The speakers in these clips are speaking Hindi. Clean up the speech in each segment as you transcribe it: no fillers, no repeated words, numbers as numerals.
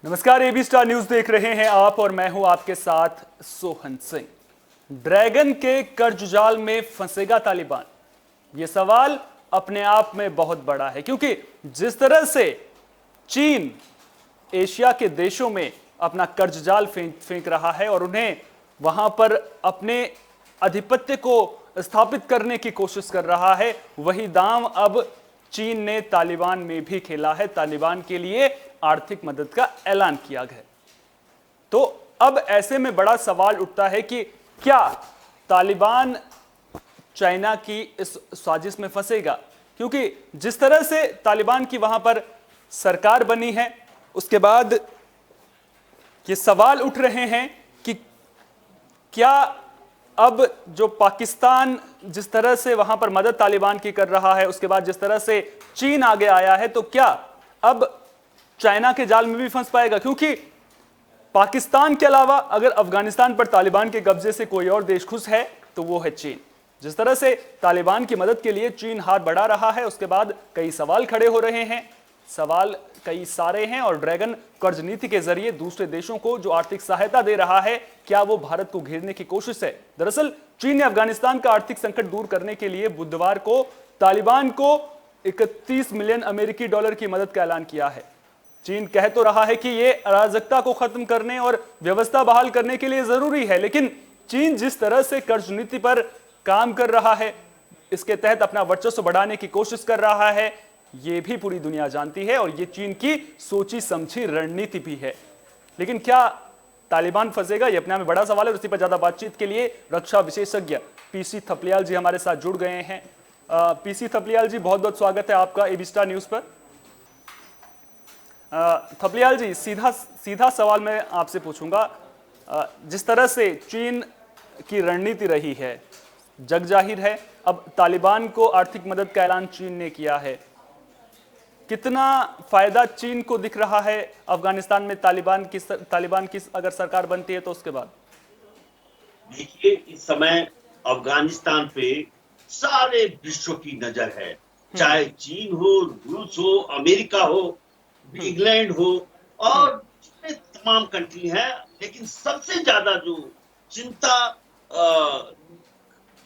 नमस्कार, एबी स्टार न्यूज देख रहे हैं आप और मैं हूं आपके साथ सोहन सिंह। ड्रैगन के कर्ज जाल में फंसेगा तालिबान? यह सवाल अपने आप में बहुत बड़ा है, क्योंकि जिस तरह से चीन एशिया के देशों में अपना कर्ज जाल फेंक रहा है और उन्हें वहां पर अपने आधिपत्य को स्थापित करने की कोशिश कर रहा है, वही दांव अब चीन ने तालिबान में भी खेला है। तालिबान के लिए आर्थिक मदद का ऐलान किया गया। तो अब ऐसे में बड़ा सवाल उठता है कि क्या तालिबान चाइना की इस साजिश में फंसेगा? क्योंकि जिस तरह से तालिबान की वहां पर सरकार बनी है, उसके बाद ये सवाल उठ रहे हैं कि क्या अब जो पाकिस्तान जिस तरह से वहां पर मदद तालिबान की कर रहा है, उसके बाद जिस तरह से चीन आगे आया है, तो क्या अब चाइना के जाल में भी फंस पाएगा? क्योंकि पाकिस्तान के अलावा अगर अफगानिस्तान पर तालिबान के कब्जे से कोई और देश खुश है तो वो है चीन। जिस तरह से तालिबान की मदद के लिए चीन हाथ बढ़ा रहा है, उसके बाद कई सवाल खड़े हो रहे हैं। सवाल कई सारे हैं और ड्रैगन कर्ज नीति के जरिए दूसरे देशों को जो आर्थिक सहायता दे रहा है, क्या वो भारत को घेरने की कोशिश है? दरअसल चीन ने अफगानिस्तान का आर्थिक संकट दूर करने के लिए बुधवार को तालिबान को 31 मिलियन अमेरिकी डॉलर की मदद का ऐलान किया है। चीन कह तो रहा है कि यह अराजकता को खत्म करने और व्यवस्था बहाल करने के लिए जरूरी है, लेकिन चीन जिस तरह से कर्ज नीति पर काम कर रहा है, इसके तहत अपना वर्चस्व बढ़ाने की कोशिश कर रहा है, यह भी पूरी दुनिया जानती है और यह चीन की सोची समझी रणनीति भी है। लेकिन क्या तालिबान फंसेगा? यह अपने आप में बड़ा सवाल है। उसी पर ज्यादा बातचीत के लिए रक्षा विशेषज्ञ पीसी थपलियाल जी हमारे साथ जुड़ गए हैं। पीसी थपलियाल जी, बहुत बहुत स्वागत है आपका एबी स्टार न्यूज पर। थपलियाल जी, सीधा सवाल मैं आपसे पूछूंगा। जिस तरह से चीन की रणनीति रही है, जग जाहिर है, अब तालिबान को आर्थिक मदद का ऐलान चीन ने किया है। कितना फायदा चीन को दिख रहा है अफगानिस्तान में तालिबान की अगर सरकार बनती है तो उसके बाद? देखिए, इस समय अफगानिस्तान पे सारे विश्व की नजर है, चाहे चीन हो, रूस हो, अमेरिका हो, इंग्लैंड हो और जितने तमाम कंट्री हैं, लेकिन सबसे ज्यादा जो चिंता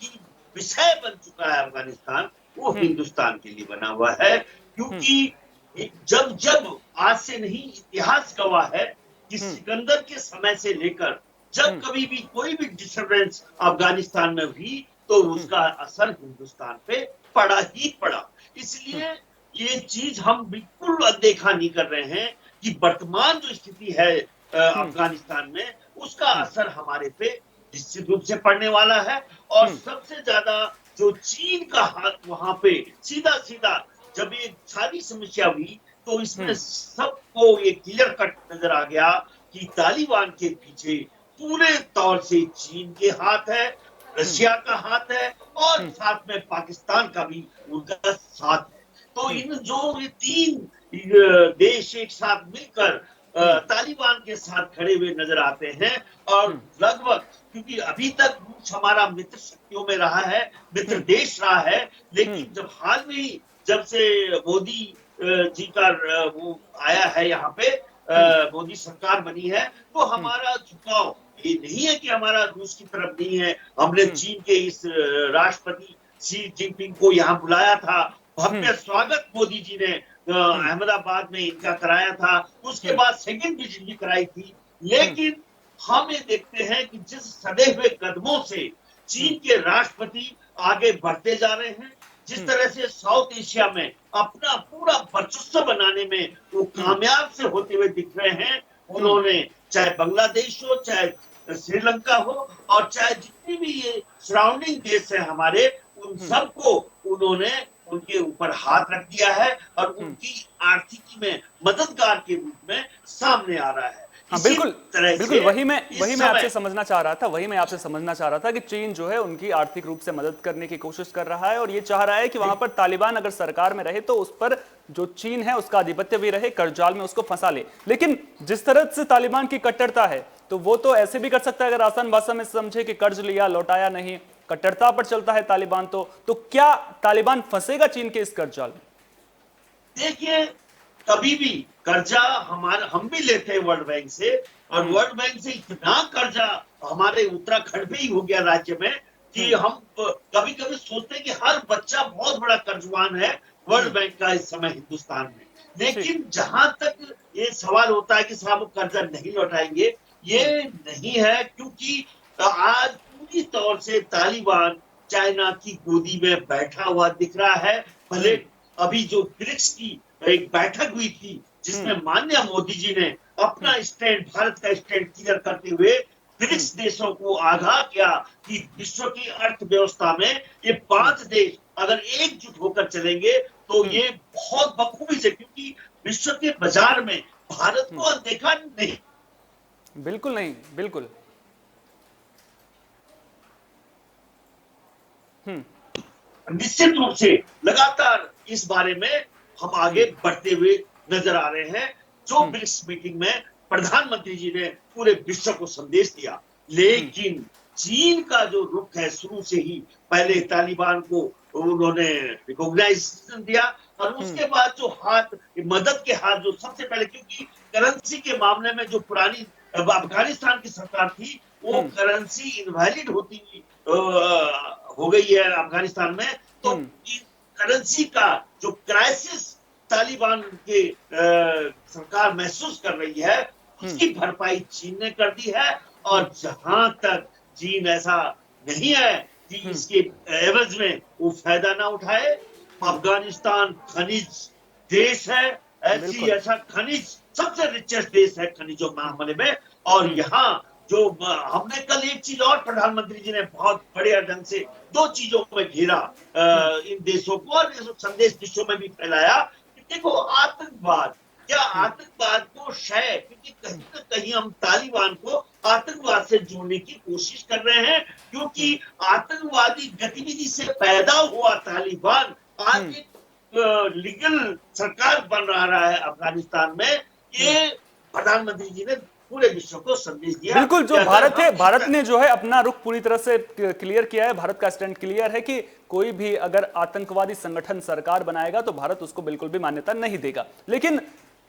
की विषय बन चुका है अफगानिस्तान, वो हिंदुस्तान के लिए बना हुआ है। क्योंकि जब जब आज से नहीं, इतिहास गवाह है कि सिकंदर के समय से लेकर जब कभी भी कोई भी डिस्टर्बेंस अफगानिस्तान में हुई तो उसका असर हिंदुस्तान पे पड़ा ही पड़ा। इसलिए ये चीज हम बिल्कुल अनदेखा नहीं कर रहे हैं कि वर्तमान जो स्थिति है अफगानिस्तान में, उसका असर हमारे पे निश्चित रूप से पड़ने वाला है। और सबसे ज्यादा जो चीन का हाथ वहां पे सीधा सीधा जब ये सारी समस्या हुई तो इसमें सबको ये क्लियर कट नजर आ गया कि तालिबान के पीछे पूरे तौर से चीन के हाथ है, रशिया का हाथ है और साथ में पाकिस्तान का भी उनका साथ है। तो इन जो ये तीन देश एक साथ मिलकर तालिबान के साथ खड़े हुए नजर आते हैं। और लगभग, क्योंकि अभी तक रूस हमारा मित्र शक्तियों में रहा है, मित्र देश रहा है, लेकिन जब हाल में ही जब से मोदी जी का वो आया है यहाँ पे, मोदी सरकार बनी है, तो हमारा झुकाव ये नहीं है कि हमारा रूस की तरफ नहीं है। हमने चीन के इस राष्ट्रपति शी जिनपिंग को यहाँ बुलाया था, भव्य स्वागत मोदी जी ने अहमदाबाद में इनका कराया था, उसके बाद सेकंड विजिट भी कराई थी। लेकिन हम ये देखते हैं कि जिस सदे हुए कदमों से चीन के राष्ट्रपति आगे बढ़ते जा रहे हैं, जिस तरह से साउथ एशिया में अपना पूरा वर्चस्व बनाने में वो कामयाब से होते हुए दिख रहे हैं। उन्होंने चाहे बांग्लादेश हो, चाहे श्रीलंका हो और चाहे जितनी भी ये सराउंडिंग देश है हमारे, उन सबको उन्होंने उनके ऊपर हाथ रख दिया है और उनकी आर्थिकी में मददगार के रूप में सामने आ रहा है। हाँ, बिल्कुल बिल्कुल, वही मैं आपसे समझना चाह रहा था कि चीन जो है उनकी आर्थिक रूप से मदद करने की कोशिश कर रहा है और ये चाह रहा है कि वहां पर तालिबान अगर सरकार में रहे तो उस पर जो चीन है उसका आधिपत्य भी रहे, कर्जाल में उसको फंसा ले। लेकिन जिस तरह से तालिबान की कट्टरता है, तो वो तो ऐसे भी कर सकता है, अगर आसान भाषा में समझे कि कर्ज लिया लौटाया नहीं, कट्टरता पर चलता है तालिबान। तो क्या तालिबान फंसेगा चीन के इस कर्जाल में? देखिए, कभी भी कर्जा हमारा हम भी लेते हैं वर्ल्ड बैंक से, और वर्ल्ड बैंक से इतना कर्जा हमारे उत्तराखंड में ही हो गया राज्य में कि हम कभी कभी सोचते हैं कि हर बच्चा बहुत बड़ा कर्जवान है वर्ल्ड बैंक का इस समय हिंदुस्तान में। ठीक। लेकिन जहां तक ये सवाल होता है कि साहब वो कर्जा नहीं लौटाएंगे, ये नहीं है, क्योंकि आज पूरी तौर से तालिबान चाइना की गोदी में बैठा हुआ दिख रहा है। भले अभी जो ब्रिक्स की एक बैठक हुई थी जिसमें माननीय मोदी जी ने अपना स्टैंड, भारत का स्टैंड क्लियर करते हुए ब्रिक्स देशों को आगाह किया कि विश्व की अर्थव्यवस्था में ये 5 देश अगर एकजुट होकर चलेंगे तो ये बहुत बखूबी से, क्योंकि विश्व के बाजार में भारत को देखा नहीं। बिल्कुल नहीं, बिल्कुल। निश्चित रूप से लगातार इस बारे में हम आगे बढ़ते हुए नजर आ रहे हैं। जो ब्रिक्स मीटिंग में प्रधानमंत्री जी ने पूरे विश्व को संदेश दिया, लेकिन चीन का जो रुख है शुरू से ही, पहले तालिबान को उन्होंने रिकॉग्नाइजेशन दिया और उसके बाद जो हाथ, मदद के हाथ जो सबसे पहले, क्योंकि करेंसी के मामले में जो पुरानी अफगानिस्तान की सरकार थी वो करेंसी इनवैलिड होती हुई हो गई है अफगानिस्तान में, तो करेंसी का जो क्राइसिस तालिबान के सरकार महसूस कर रही है उसकी भरपाई चीन ने कर दी है। और जहां तक चीन ऐसा नहीं है कि इसके एवज में वो फायदा ना उठाए, अफगानिस्तान खनिज देश है, ऐसा खनिज सबसे रिचेस्ट देश है खनिजों मामले में। और यहाँ जो हमने कल एक चीज और प्रधानमंत्री जी ने बहुत बढ़िया ढंग से 2 चीजों में घेरा इन देशों को, और संदेश विश्व में भी फैलाया कि देखो आतंकवाद, क्या आतंकवाद को शय, क्योंकि कहीं ना कहीं हम तालिबान को आतंकवाद से जोड़ने की कोशिश कर रहे हैं, क्योंकि आतंकवादी गतिविधि से पैदा हुआ तालिबान आज एक लीगल सरकार बन रहा है अफगानिस्तान में। ये प्रधानमंत्री जी ने पूरे विश्व को संदेश दिया। बिल्कुल, जो भारत है, भारत ने जो है अपना रुख पूरी तरह से क्लियर किया है। भारत का स्टैंड क्लियर है कि कोई भी अगर आतंकवादी संगठन सरकार बनाएगा तो भारत उसको बिल्कुल भी मान्यता नहीं देगा। लेकिन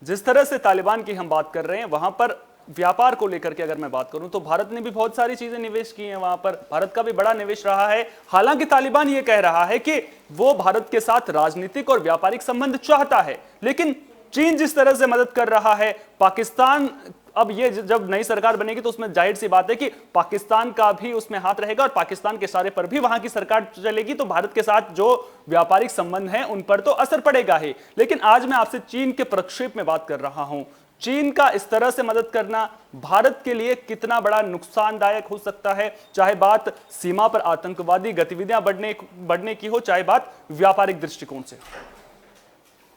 जिस तरह से तालिबान की हम बात कर रहे हैं, वहां पर व्यापार को लेकर के अगर मैं बात करूं तो भारत ने भी बहुत सारी चीजें निवेश की हैं, वहां पर भारत का भी बड़ा निवेश रहा है। हालांकि तालिबान यह कह रहा है कि वो भारत के साथ राजनीतिक और व्यापारिक संबंध चाहता है, लेकिन चीन जिस तरह से मदद कर रहा है, पाकिस्तान, अब ये जब नई सरकार बनेगी तो उसमें जाहिर सी बात है कि पाकिस्तान का भी उसमें हाथ रहेगा और पाकिस्तान के इशारे पर भी वहां की सरकार चलेगी, तो भारत के साथ जो व्यापारिक संबंध हैं उन पर तो असर पड़ेगा ही। लेकिन आज मैं आपसे चीन के प्रक्षेप में बात कर रहा हूं। चीन का इस तरह से मदद करना भारत के लिए कितना बड़ा नुकसानदायक हो सकता है, चाहे बात सीमा पर आतंकवादी गतिविधियां बढ़ने की हो, चाहे बात व्यापारिक दृष्टिकोण से।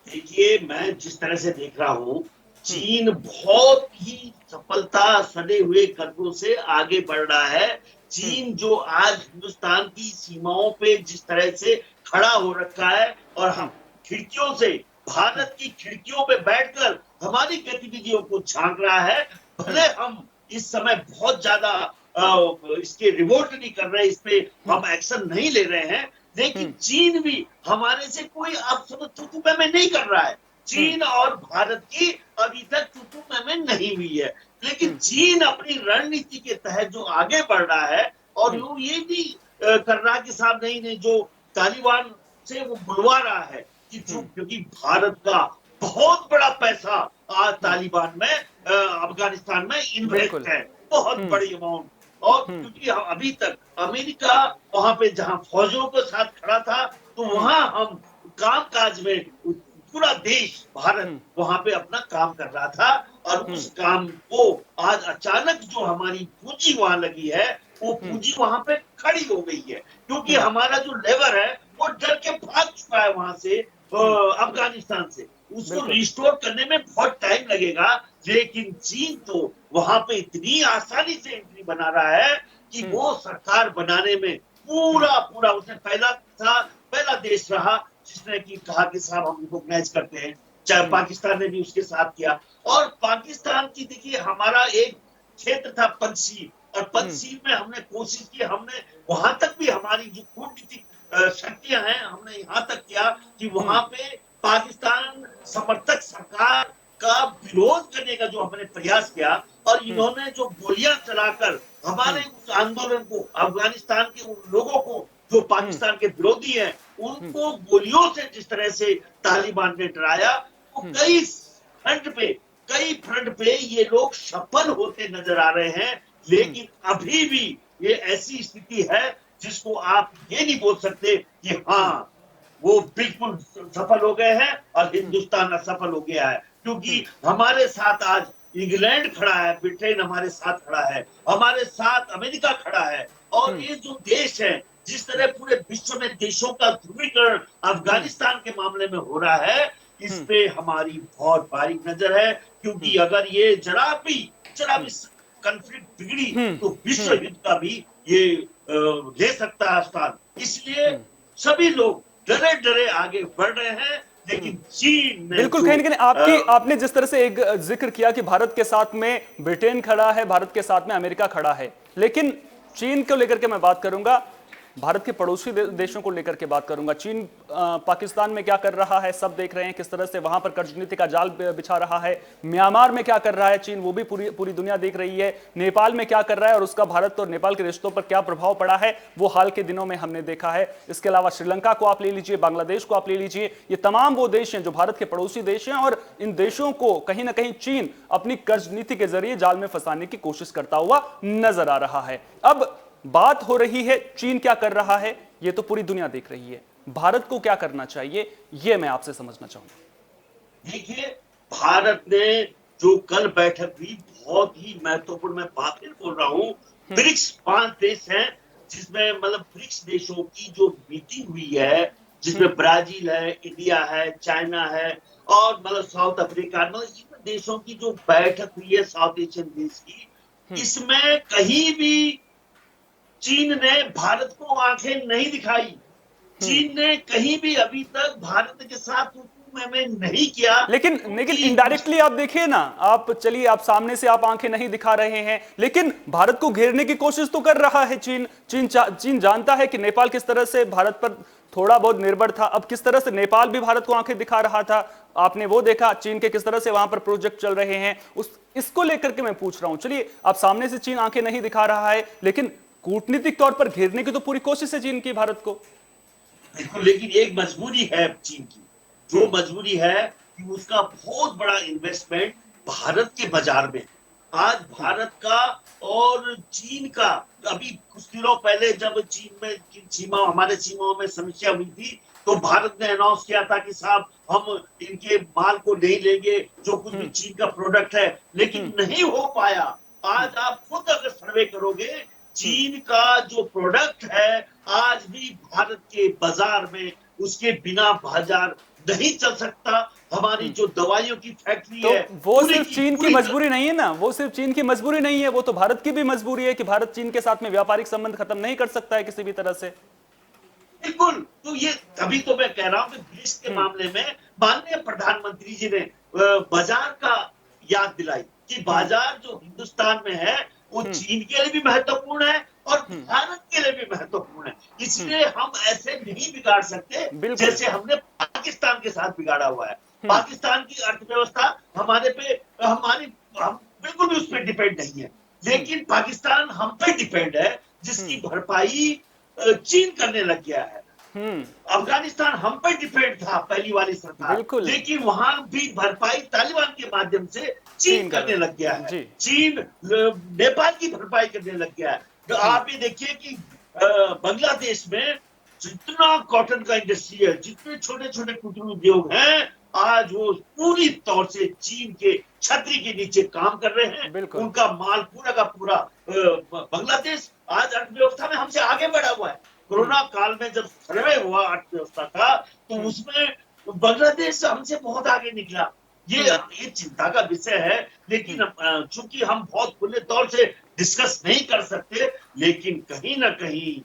देखिए, मैं जिस तरह से देख रहा हूं, चीन बहुत ही सफलता सने हुए कदमों से आगे बढ़ रहा है। चीन जो आज हिंदुस्तान की सीमाओं पे जिस तरह से खड़ा हो रखा है और हम खिड़कियों से, भारत की खिड़कियों पे बैठकर हमारी गतिविधियों को झांक रहा है। भले हम इस समय बहुत ज्यादा इसके रिवोल्ट नहीं कर रहे, इस पे हम एक्शन नहीं ले रहे हैं, लेकिन चीन भी हमारे से कोई अब तू में नहीं कर रहा है। चीन और भारत की अभी तक तू में नहीं हुई है, लेकिन चीन अपनी रणनीति के तहत जो आगे बढ़ रहा है और वो ये भी कर रहा है कि साहब नहीं, जो तालिबान से वो बुलवा रहा है कि क्योंकि भारत का बहुत बड़ा पैसा आज तालिबान में अफगानिस्तान में इन्वेस्ट है, बहुत बड़ी अमाउंट। और क्योंकि अभी तक अमेरिका वहां पे जहां फौजों के साथ खड़ा था, तो वहां हम कामकाज में पूरा देश भारत वहां पे अपना काम कर रहा था, और उस काम को आज अचानक जो हमारी पूंजी वहां लगी है, वो पूंजी वहां पे खड़ी हो गई है, क्योंकि हमारा जो लेबर है वो डर के भाग चुका है वहां से, अफगानिस्तान से। उसको रिस्टोर करने में बहुत टाइम लगेगा, लेकिन चीन तो वहां पे इतनी आसानी से एंट्री बना रहा है कि वो सरकार बनाने में पूरा उसने पहला देश रहा जिसने की कहा कि साहब हम रिकॉग्नाइज करते हैं। चाहे पाकिस्तान ने भी उसके साथ किया, और पाकिस्तान की देखिए हमारा एक क्षेत्र था पंचशील, और पंचशील में हमने कोशिश की, हमने वहां तक भी हमारी जो कूटनीतिक शक्तियां हैं, हमने यहाँ तक किया कि वहां पे पाकिस्तान समर्थक सरकार का विरोध करने का जो हमने प्रयास किया, और इन्होंने जो गोलियां चलाकर हमारे उस आंदोलन को, अफगानिस्तान के उन लोगों को जो पाकिस्तान के विरोधी हैं, उनको गोलियों से जिस तरह से तालिबान ने डराया, वो कई फ्रंट पे ये लोग सफल होते नजर आ रहे हैं। लेकिन अभी भी ये ऐसी स्थिति है जिसको आप ये नहीं बोल सकते कि हाँ वो बिल्कुल सफल हो गए हैं और हिंदुस्तान असफल हो गया है, क्योंकि हमारे साथ आज इंग्लैंड खड़ा है, ब्रिटेन हमारे साथ खड़ा है, हमारे साथ अमेरिका खड़ा है, और ये जो देश है, जिस तरह पूरे विश्व में देशों का ध्रुवीकरण अफगानिस्तान के मामले में हो रहा है, इस पे हमारी बहुत बारीक नजर है। क्योंकि अगर ये जरा भी कॉन्फ्लिक्ट बिगड़ी तो विश्व युद्ध का भी ये ले सकता है स्थान। इसलिए सभी लोग डरे डरे आगे बढ़ रहे हैं। लेकिन चीन ने बिल्कुल, कहीं ना कहीं आपने जिस तरह से एक जिक्र किया कि भारत के साथ में ब्रिटेन खड़ा है, भारत के साथ में अमेरिका खड़ा है, लेकिन चीन को लेकर के मैं बात करूंगा, भारत के पड़ोसी देशों को लेकर के बात करूंगा। चीन पाकिस्तान में क्या कर रहा है सब देख रहे हैं, किस तरह से वहां पर कूटनीति का जाल बिछा रहा है। म्यांमार में क्या कर रहा है चीन, वो भी पूरी दुनिया देख रही है। नेपाल में क्या कर रहा है और उसका भारत और नेपाल के रिश्तों पर क्या प्रभाव पड़ा है, वो हाल के दिनों में हमने देखा है। इसके अलावा श्रीलंका को आप ले लीजिए, बांग्लादेश को आप ले लीजिए, ये तमाम वो देश हैं जो भारत के पड़ोसी देश हैं, और इन देशों को कहीं ना कहीं चीन अपनी कर्ज नीति के जरिए जाल में फंसाने की कोशिश करता हुआ नजर आ रहा है। अब बात हो रही है चीन क्या कर रहा है, ये तो पूरी दुनिया देख रही है। भारत को क्या करना चाहिए, ये मैं आपसे समझना चाहूंगा। देखिए, भारत ने जो कल बैठक हुई बहुत ही महत्वपूर्ण, मैं बात फिर बोल रहा हूं, ब्रिक्स 5 देश हैं, जिसमें मतलब ब्रिक्स देशों की जो मीटिंग हुई है, जिसमें ब्राजील है, इंडिया है, चाइना है, और मतलब साउथ अफ्रीका, मतलब इन देशों की जो बैठक हुई है साउथ एशियन देश की, इसमें कहीं भी चीन ने भारत को आंखें नहीं दिखाई। चीन ने कहीं भी अभी तक भारत के साथ में नहीं किया। लेकिन इनडायरेक्टली आप देखिए ना, आप चलिए, आप सामने से आप आंखें नहीं दिखा रहे हैं, लेकिन भारत को घेरने की कोशिश तो कर रहा है चीन। चीन जानता है कि नेपाल किस तरह से भारत पर थोड़ा बहुत निर्भर था, अब किस तरह से नेपाल भी भारत को आंखें दिखा रहा था, आपने वो देखा चीन के किस तरह से वहां पर प्रोजेक्ट चल रहे हैं। इसको लेकर के मैं पूछ रहा हूं, चलिए आप सामने से चीन आंखें नहीं दिखा रहा है, लेकिन कूटनीतिक तौर पर घेरने की तो पूरी कोशिश है चीन की भारत को। बिल्कुल, लेकिन एक मजबूरी है चीन की, जो मजबूरी है कि उसका बहुत बड़ा इन्वेस्टमेंट भारत के बाजार में। आज भारत का और चीन का, अभी कुछ दिनों पहले जब चीन में हमारे सीमाओं में समस्या हुई थी, तो भारत ने अनाउंस किया था कि साहब हम इनके माल को नहीं लेंगे, जो कुछ भी चीन का प्रोडक्ट है, लेकिन नहीं हो पाया। आज आप खुद अगर सर्वे करोगे, चीन का जो प्रोडक्ट है आज भी भारत के बाजार में उसके बिना बाजार नहीं चल सकता। हमारी जो दवाइयों की फैक्ट्री है, वो सिर्फ चीन की मजबूरी नहीं है ना, वो सिर्फ चीन की मजबूरी नहीं है, वो तो भारत की भी मजबूरी है कि भारत चीन के साथ में व्यापारिक संबंध खत्म नहीं कर सकता है किसी भी तरह से। बिल्कुल, तो ये तभी तो मैं कह रहा हूं कि ब्रिक्स के मामले में माननीय प्रधानमंत्री जी ने बाजार का याद दिलाई कि बाजार जो हिंदुस्तान में है वो चीन के लिए भी महत्वपूर्ण है और भारत के लिए भी महत्वपूर्ण है। इसलिए हम ऐसे नहीं बिगाड़ सकते जैसे हमने पाकिस्तान के साथ बिगाड़ा हुआ है। पाकिस्तान की अर्थव्यवस्था हम बिल्कुल भी उस पर डिपेंड नहीं है, लेकिन पाकिस्तान हम पे डिपेंड है, जिसकी भरपाई चीन करने लग गया है। अफगानिस्तान हम पर डिपेंड था पहली वाली सरकार, लेकिन वहां भी भरपाई तालिबान के माध्यम से चीन करने लग गया है। चीन नेपाल की भरपाई करने लग गया है। तो आप ये देखिए कि बांग्लादेश में जितना कॉटन का इंडस्ट्री है, जितने छोटे छोटे कुटीर उद्योग हैं, आज वो पूरी तौर से चीन के छतरी के नीचे काम कर रहे हैं। उनका माल पूरा का पूरा बांग्लादेश आज अर्थव्यवस्था में हमसे आगे बढ़ा हुआ है। कोरोना काल में जब सर्वे हुआ अर्थव्यवस्था का, तो उसमें बांग्लादेश हमसे बहुत आगे निकला। ये चिंता का विषय है, लेकिन चूंकि हम बहुत खुले तौर से डिस्कस नहीं कर सकते, लेकिन कहीं ना कहीं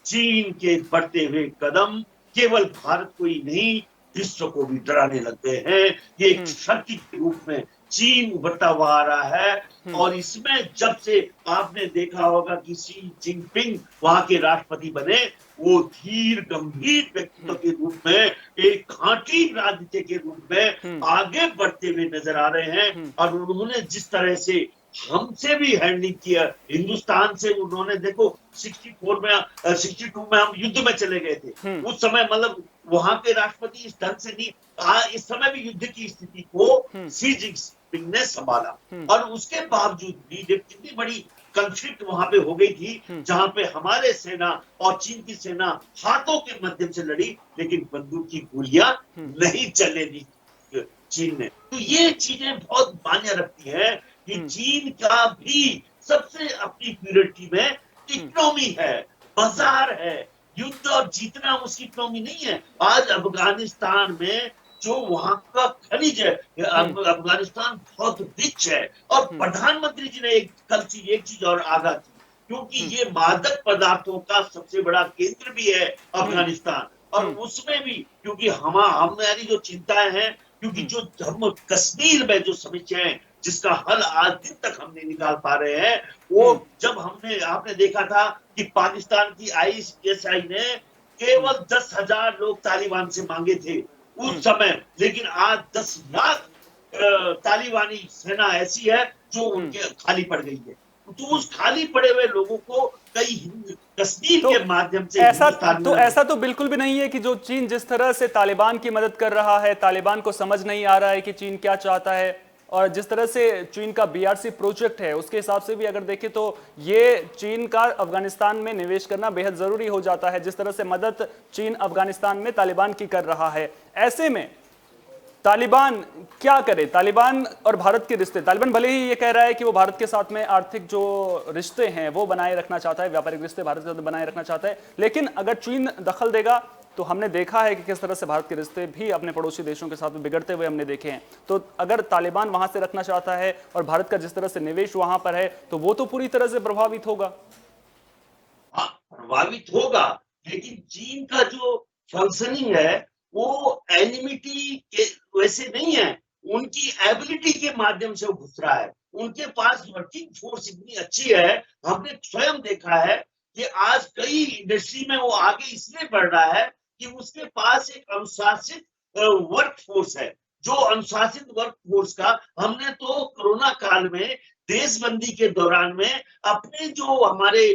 चीन के बढ़ते हुए कदम केवल भारत को ही नहीं, विश्व को भी डराने लग गए हैं। ये एक शक्ति के रूप में चीन उभरता हुआ आ रहा है। और इसमें जब से आपने देखा होगा कि शी जिनपिंग वहां के राष्ट्रपति बने, वो धीर गंभीर व्यक्तित्व के रूप में, एक घाटी राजनीति के रूप में आगे बढ़ते हुए नजर आ रहे हैं। और उन्होंने जिस तरह से हमसे भी हैंडलिंग किया, हिंदुस्तान से उन्होंने देखो 64 में 62 में हम युद्ध में चले गए थे। उस समय मतलब वहां के राष्ट्रपति इस ढंग से नहीं, इस समय भी युद्ध की स्थिति को शी जिनपिंग ने संभाला। और उसके बावजूद भी कितनी बड़ी कंफ्लिक्ट वहां पे हो गई थी, जहां पे हमारे सेना और चीन की सेना हाथों के माध्यम से लड़ी, लेकिन बंदूक की गोलियां नहीं चलने दी चीन ने। तो ये चीजें बहुत मान्य रखती है कि चीन का भी सबसे अपनी प्योरिटी में इकोनॉमी है, बाजार है। युद्ध और जीतना उसकी इकोनॉमी नहीं है। आज अफगानिस्तान में जो वहां का खनिज है, अफगानिस्तान बहुत रिच है। और प्रधानमंत्री जी ने एक चीज और आगाह की, क्योंकि ये मादक पदार्थों का सबसे बड़ा केंद्र भी है अफगानिस्तान। और उसमें भी क्योंकि हमारी जो चिंताएं हैं, क्योंकि जो हम कश्मीर में जो समस्या है जिसका हल आज दिन तक हम नहीं निकाल पा रहे हैं, वो जब आपने देखा था कि पाकिस्तान की ISI ने केवल 10,000 लोग तालिबान से मांगे थे उस समय, लेकिन आज 10 लाख तालिबानी सेना ऐसी है जो उनके खाली पड़ गई है। तो उस खाली पड़े हुए लोगों को कई कश्मीर के माध्यम से ऐसा तो बिल्कुल भी नहीं है कि जो चीन जिस तरह से तालिबान की मदद कर रहा है, तालिबान को समझ नहीं आ रहा है कि चीन क्या चाहता है। और जिस तरह से चीन का BRC प्रोजेक्ट है, उसके हिसाब से भी अगर देखें तो ये चीन का अफगानिस्तान में निवेश करना बेहद जरूरी हो जाता है, जिस तरह से मदद चीन अफगानिस्तान में तालिबान की कर रहा है। ऐसे में तालिबान क्या करे? तालिबान और भारत के रिश्ते, तालिबान भले ही ये कह रहा है कि वो भारत के साथ में आर्थिक जो रिश्ते हैं वो बनाए रखना चाहता है, व्यापारिक रिश्ते भारत के साथ बनाए रखना चाहता है, लेकिन अगर चीन दखल देगा तो हमने देखा है कि किस तरह से भारत के रिश्ते भी अपने पड़ोसी देशों के साथ में बिगड़ते हुए हमने देखे हैं। तो अगर तालिबान वहां से रखना चाहता है और भारत का जिस तरह से निवेश वहां पर है, तो वो तो पूरी तरह से प्रभावित होगा। प्रभावित होगा, लेकिन चीन का जो फंक्शनिंग है वो एनिमिटी के वैसे नहीं है, उनकी एबिलिटी के माध्यम से वो घुस रहा है। उनके पास वर्किंग फोर्स इतनी अच्छी है, हमने स्वयं देखा है कि आज कई इंडस्ट्री में वो आगे इसलिए बढ़ रहा है कि उसके पास एक अनुशासित वर्क फोर्स है। जो अनुशासित वर्क फोर्स का हमने तो कोरोना काल में देशबंदी के दौरान में अपने जो हमारे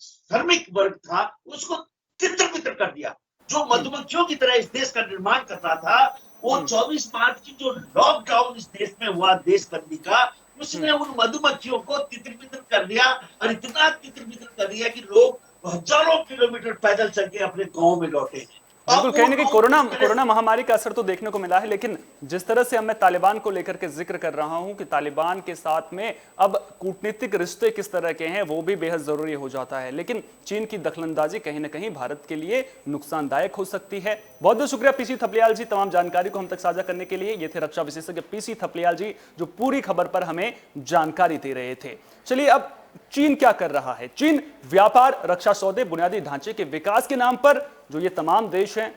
श्रमिक वर्ग था उसको तितर-बितर कर दिया। जो मधुमक्खियों की तरह इस देश का निर्माण कर रहा था, वो 24 मार्च की जो लॉकडाउन इस देश में हुआ देशबंदी का, उसने उन मधुमक्खियों को तितर-बितर कर दिया। और इतना तितर-बितर कर दिया कि लोग हजारों किलोमीटर पैदल चल के अपने गांव में लौटे। बिल्कुल, कहीं ना कहीं कोरोना महामारी का असर तो देखने को मिला है, लेकिन जिस तरह से मैं तालिबान को लेकर के जिक्र कर रहा हूं कि तालिबान के साथ में अब कूटनीतिक रिश्ते किस तरह के हैं वो भी बेहद जरूरी हो जाता है। लेकिन चीन की दखलंदाजी कहीं ना कहीं भारत के लिए नुकसानदायक हो सकती है। बहुत बहुत शुक्रिया PC थपलियाल जी, तमाम जानकारी को हम तक साझा करने के लिए। ये थे रक्षा विशेषज्ञ PC थपलियाल जी, जो पूरी खबर पर हमें जानकारी दे रहे थे। चलिए, अब चीन क्या कर रहा है? चीन व्यापार, रक्षा सौदे, बुनियादी ढांचे के विकास के नाम पर जो ये तमाम देश हैं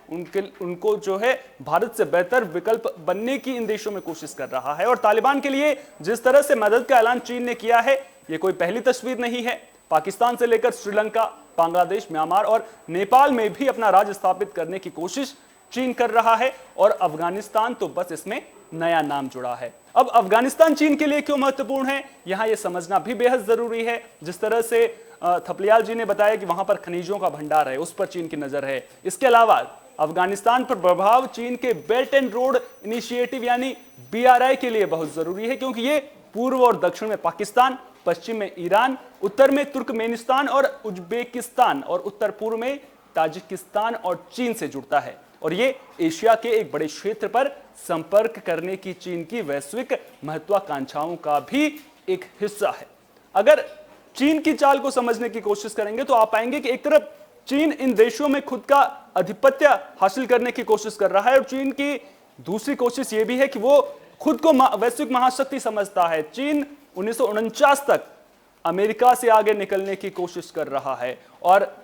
उनको जो है भारत से बेहतर विकल्प बनने की इन देशों में कोशिश कर रहा है। और तालिबान के लिए जिस तरह से मदद का ऐलान चीन ने किया है, ये कोई पहली तस्वीर नहीं है। पाकिस्तान से लेकर श्रीलंका, बांग्लादेश, म्यांमार और नेपाल में भी अपना राज स्थापित करने की कोशिश चीन कर रहा है। और अफगानिस्तान तो बस इसमें नया नाम जुड़ा है। अब अफगानिस्तान चीन के लिए क्यों महत्वपूर्ण है, यहां यह समझना भी बेहद जरूरी है। जिस तरह से थपलियाल जी ने बताया कि वहां पर खनिजों का भंडार है, उस पर चीन की नजर है। इसके अलावा अफगानिस्तान पर प्रभाव चीन के बेल्ट एंड रोड इनिशिएटिव यानी BRI के लिए बहुत जरूरी है, क्योंकि ये पूर्व और दक्षिण में पाकिस्तान, पश्चिम में ईरान, उत्तर में तुर्कमेनिस्तान और उज्बेकिस्तान और उत्तर पूर्व में ताजिकिस्तान और चीन से जुड़ता है। और ये एशिया के एक बड़े क्षेत्र पर संपर्क करने की चीन की वैश्विक महत्वाकांक्षाओं का भी एक हिस्सा है। अगर चीन की चाल को समझने की कोशिश करेंगे तो आप पाएंगे कि एक तरफ चीन इन देशों में खुद का आधिपत्य हासिल करने की कोशिश कर रहा है, और चीन की दूसरी कोशिश यह भी है कि वो खुद को वैश्विक महाशक्ति समझता है। चीन 1949 तक अमेरिका से आगे निकलने की कोशिश कर रहा है। और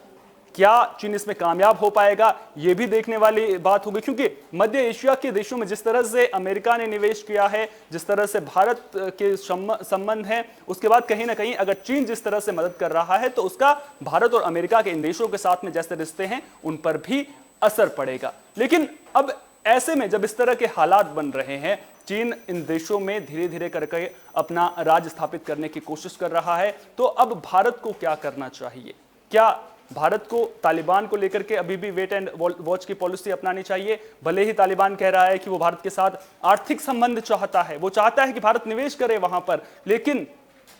क्या चीन इसमें कामयाब हो पाएगा, यह भी देखने वाली बात होगी, क्योंकि मध्य एशिया के देशों में जिस तरह से अमेरिका ने निवेश किया है, जिस तरह से भारत के संबंध हैं, उसके बाद कहीं ना कहीं अगर चीन जिस तरह से मदद कर रहा है तो उसका भारत और अमेरिका के इन देशों के साथ में जैसे रिश्ते हैं उन पर भी असर पड़ेगा। लेकिन अब ऐसे में जब इस तरह के हालात बन रहे हैं, चीन इन देशों में धीरे धीरे करके अपना राज स्थापित करने की कोशिश कर रहा है, तो अब भारत को क्या करना चाहिए? क्या भारत को तालिबान को लेकर के अभी भी वेट एंड वॉच की पॉलिसी अपनानी चाहिए? भले ही तालिबान कह रहा है कि वो भारत के साथ आर्थिक संबंध चाहता है, वो चाहता है कि भारत निवेश करे वहां पर, लेकिन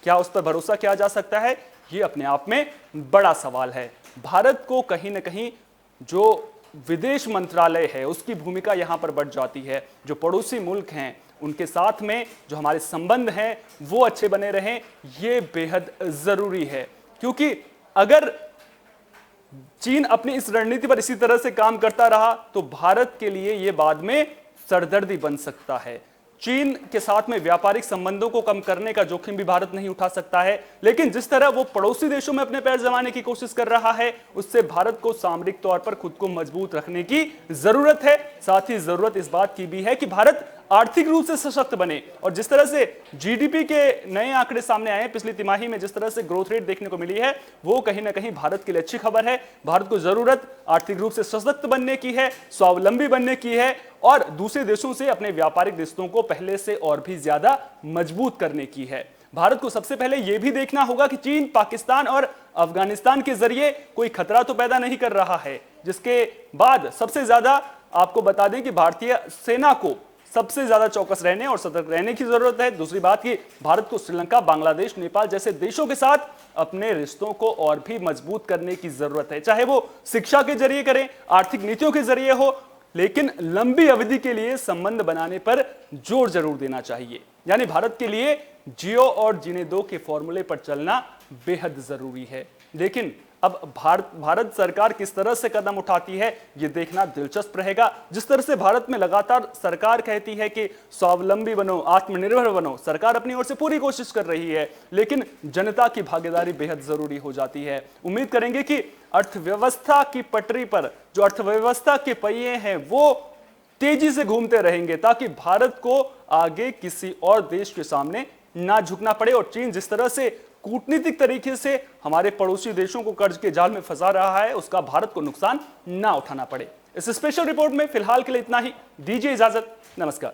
क्या उस पर भरोसा किया जा सकता है? ये अपने आप में बड़ा सवाल है। भारत को कहीं ना कहीं जो विदेश मंत्रालय है उसकी भूमिका यहां पर बढ़ जाती है। जो पड़ोसी मुल्क हैं उनके साथ में जो हमारे संबंध हैं वो अच्छे बने रहें, ये बेहद जरूरी है, क्योंकि अगर चीन अपनी इस रणनीति पर इसी तरह से काम करता रहा तो भारत के लिए यह बाद में सरदर्दी बन सकता है। चीन के साथ में व्यापारिक संबंधों को कम करने का जोखिम भी भारत नहीं उठा सकता है, लेकिन जिस तरह वो पड़ोसी देशों में अपने पैर जमाने की कोशिश कर रहा है उससे भारत को सामरिक तौर पर खुद को मजबूत रखने की जरूरत है। साथ ही जरूरत इस बात की भी है कि भारत आर्थिक रूप से सशक्त बने, और जिस तरह से जीडीपी के नए आंकड़े सामने आए हैं पिछली तिमाही में, जिस तरह से ग्रोथ रेट देखने को मिली है, वो कहीं ना कहीं भारत के लिए अच्छी खबर है। भारत को जरूरत आर्थिक रूप से सशक्त बनने की है, स्वावलंबी बनने की है, और दूसरे देशों से अपने व्यापारिक रिश्तों को पहले से और भी ज्यादा मजबूत करने की है। भारत को सबसे पहले यह भी देखना होगा कि चीन पाकिस्तान और अफगानिस्तान के जरिए कोई खतरा तो पैदा नहीं कर रहा है, जिसके बाद सबसे ज्यादा आपको बता दें कि भारतीय सेना को सबसे ज्यादा चौकस रहने और सतर्क रहने की जरूरत है। दूसरी बात कि भारत को श्रीलंका, बांग्लादेश, नेपाल जैसे देशों के साथ अपने रिश्तों को और भी मजबूत करने की जरूरत है, चाहे वो शिक्षा के जरिए करें, आर्थिक नीतियों के जरिए हो, लेकिन लंबी अवधि के लिए संबंध बनाने पर जोर जरूर देना चाहिए। यानी भारत के लिए जियो और जीने दो के फॉर्मूले पर चलना बेहद जरूरी है। लेकिन अब भारत सरकार किस तरह से कदम उठाती है यह देखना दिलचस्प रहेगा। जिस तरह से भारत में लगातार सरकार कहती है कि स्वावलंबी बनो, आत्मनिर्भर बनो, सरकार अपनी ओर से पूरी कोशिश कर रही है, लेकिन जनता की भागीदारी बेहद जरूरी हो जाती है। उम्मीद करेंगे कि अर्थव्यवस्था की पटरी पर जो अर्थव्यवस्था के पहिए हैं वो तेजी से घूमते रहेंगे, ताकि भारत को आगे किसी और देश के सामने ना झुकना पड़े, और चीन जिस तरह से कूटनीतिक तरीके से हमारे पड़ोसी देशों को कर्ज के जाल में फंसा रहा है उसका भारत को नुकसान ना उठाना पड़े। इस स्पेशल रिपोर्ट में फिलहाल के लिए इतना ही। दीजिए इजाजत, नमस्कार।